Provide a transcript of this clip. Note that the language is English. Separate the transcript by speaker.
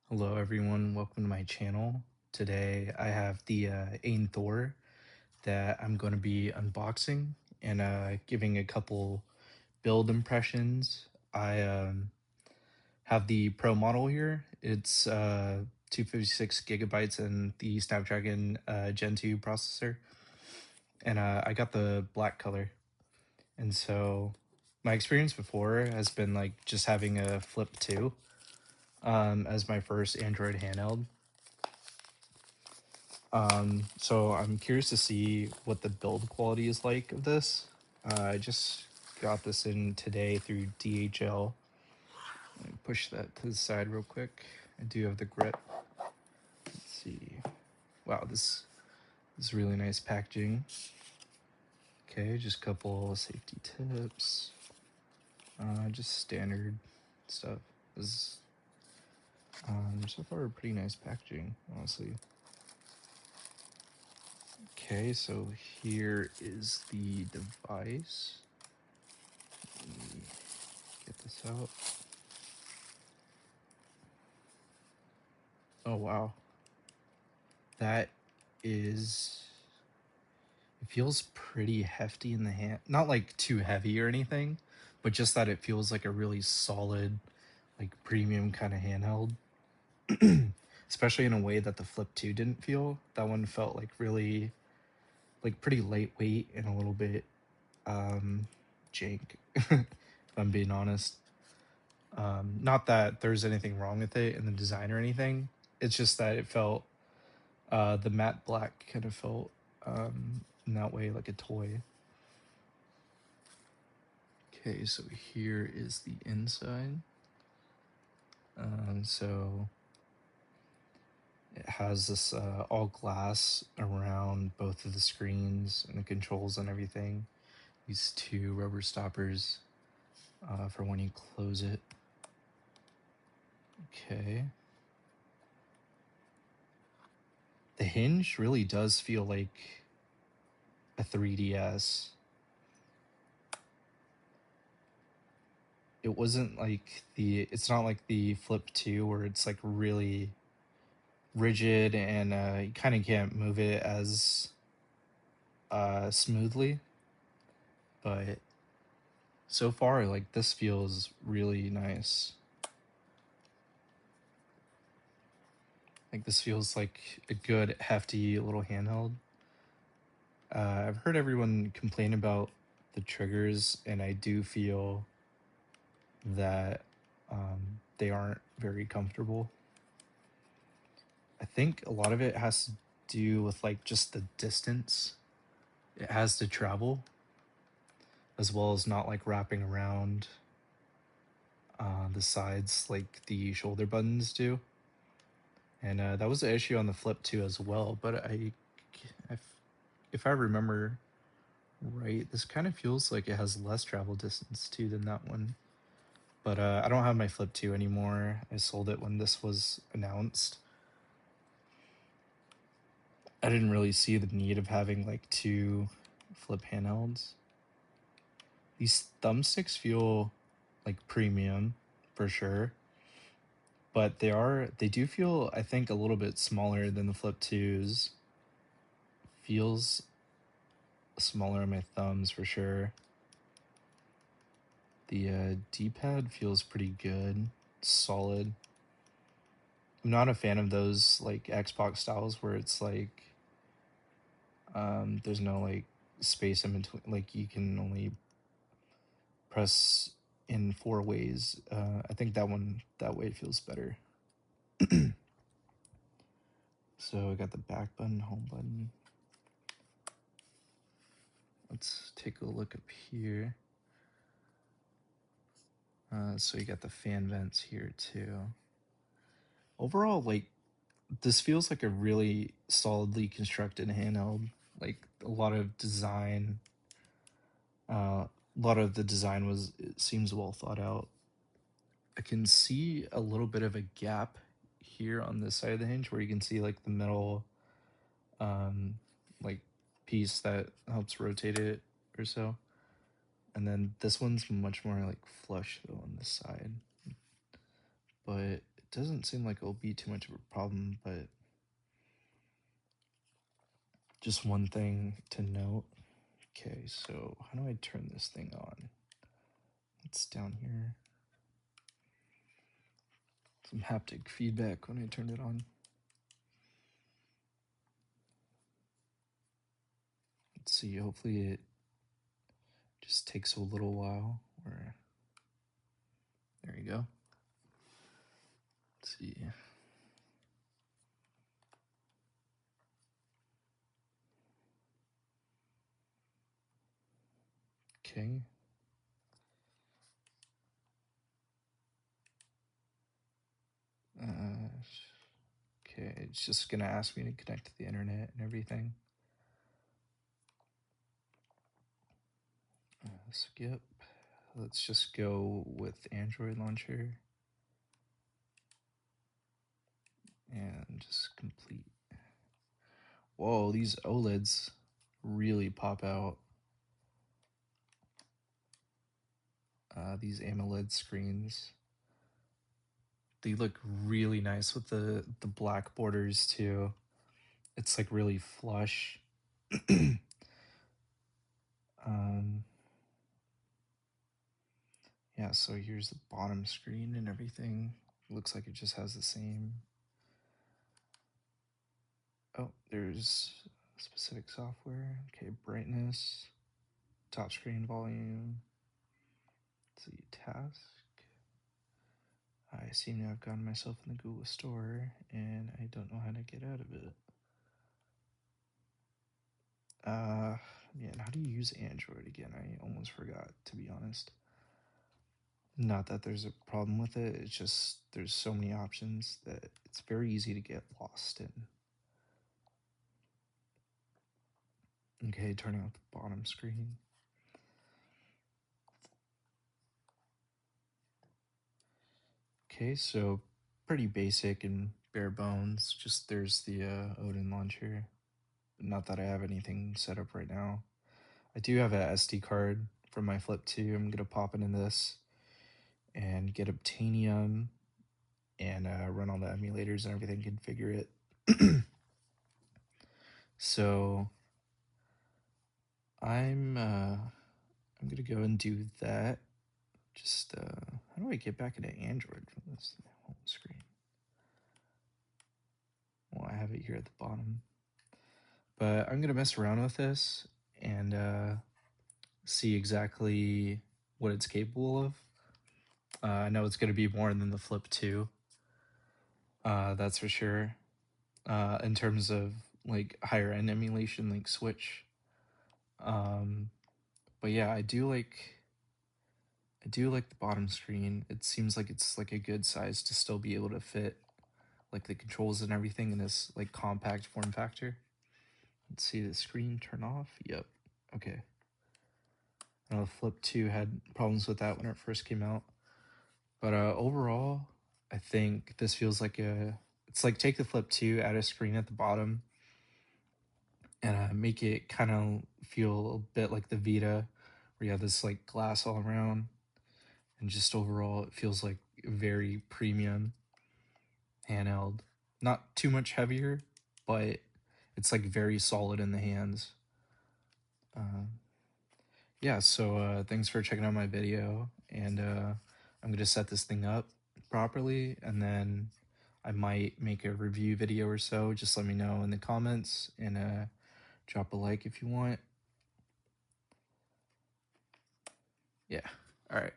Speaker 1: Hello everyone, welcome to my channel. Today I have the Thor that I'm going to be unboxing and giving a couple build impressions. I have the Pro model here. It's 256 gigabytes and the Snapdragon Gen 2 processor. And I got the black color. And so my experience before has been like just having a Flip 2 as my first Android handheld. So I'm curious to see what the build quality is like of this. I just got this in today through DHL. Let me push that to the side real quick. I do have the grip. Let's see. Wow, this is really nice packaging. Okay, just a couple safety tips. Just standard stuff. This so far pretty nice packaging, honestly. Okay, so here is the device. Let me get this out. Oh wow. That is it feels pretty hefty in the hand. Not like too heavy or anything, but just that it feels like a really solid, like premium kind of handheld. Especially in a way that the Flip 2 didn't feel. That one felt like really like pretty lightweight and a little bit jank, if I'm being honest. Not that there's anything wrong with it in the design or anything. It's just that it felt the matte black kind of felt in that way like a toy. Okay, so here is the inside. So it has this all glass around both of the screens and the controls and everything. These two rubber stoppers for when you close it. Okay. The hinge really does feel like a 3DS. It wasn't like it's not like the Flip 2 where it's like really rigid and you kind of can't move it as smoothly. But so far, like this feels really nice. Like this feels like a good hefty little handheld. I've heard everyone complain about the triggers, and I do feel that they aren't very comfortable. I think a lot of it has to do with like just the distance it has to travel, as well as not like wrapping around the sides like the shoulder buttons do. And that was the issue on the Flip 2 as well. But if I remember right, this kind of feels like it has less travel distance too than that one. But I don't have my Flip 2 anymore. I sold it when this was announced. I didn't really see the need of having like two Flip handhelds. These thumbsticks feel like premium for sure, but they do feel, I think, a little bit smaller than the Flip 2s. Feels smaller on my thumbs for sure. The D-pad feels pretty good, solid. I'm not a fan of those like Xbox styles where it's like there's no like space in between, like you can only press in four ways. I think that way feels better. So I got the back button, home button. Let's take a look up here. So you got the fan vents here too. Overall, like this feels like a really solidly constructed handheld. Like a lot of design, a lot of the design it seems well thought out. I can see a little bit of a gap here on this side of the hinge where you can see like the metal like piece that helps rotate it or so. And then this one's much more like flush though on this side. But doesn't seem like it'll be too much of a problem, but just one thing to note. Okay, so how do I turn this thing on? It's down here. Some haptic feedback when I turned it on. Let's see, hopefully it just takes a little while. Or there you go. Let's see. Okay. Okay, it's just gonna ask me to connect to the internet and everything. Skip. Let's just go with Android launcher and just complete. Whoa, these OLEDs really pop out. These AMOLED screens, they look really nice with the black borders too. It's like really flush. Yeah, so here's the bottom screen and everything. Looks like it just has the same. Oh, there's specific software. Okay, brightness, top screen volume. Let's see, task. I seem to have gotten myself in the Google Store and I don't know how to get out of it. Man, how do you use Android again? I almost forgot, to be honest. Not that there's a problem with it, it's just there's so many options that it's very easy to get lost in. Okay, turning off the bottom screen. Okay, so pretty basic and bare bones. Just there's the Odin launcher. Not that I have anything set up right now. I do have a SD card from my Flip 2. I'm gonna pop it in this and get Obtainium and run all the emulators and everything, configure it. So I'm gonna go and do that. Just how do I get back into Android from this home screen? Well, I have it here at the bottom, but I'm gonna mess around with this and see exactly what it's capable of. I know it's gonna be more than the Flip 2. That's for sure. In terms of like higher end emulation, like Switch. But yeah, I do like the bottom screen. It seems like it's like a good size to still be able to fit like the controls and everything in this like compact form factor. Let's see the screen turn off. Yep. Okay. I know Flip 2 had problems with that when it first came out. But overall, I think this feels like it's like take the Flip 2, add a screen at the bottom, and make it kind of feel a bit like the Vita, where you have this like glass all around, and just overall it feels like very premium handheld. Not too much heavier, but it's like very solid in the hands. Yeah, so thanks for checking out my video, and I'm gonna set this thing up properly, and then I might make a review video or so. Just let me know in the comments, and drop a like if you want. Yeah, all right.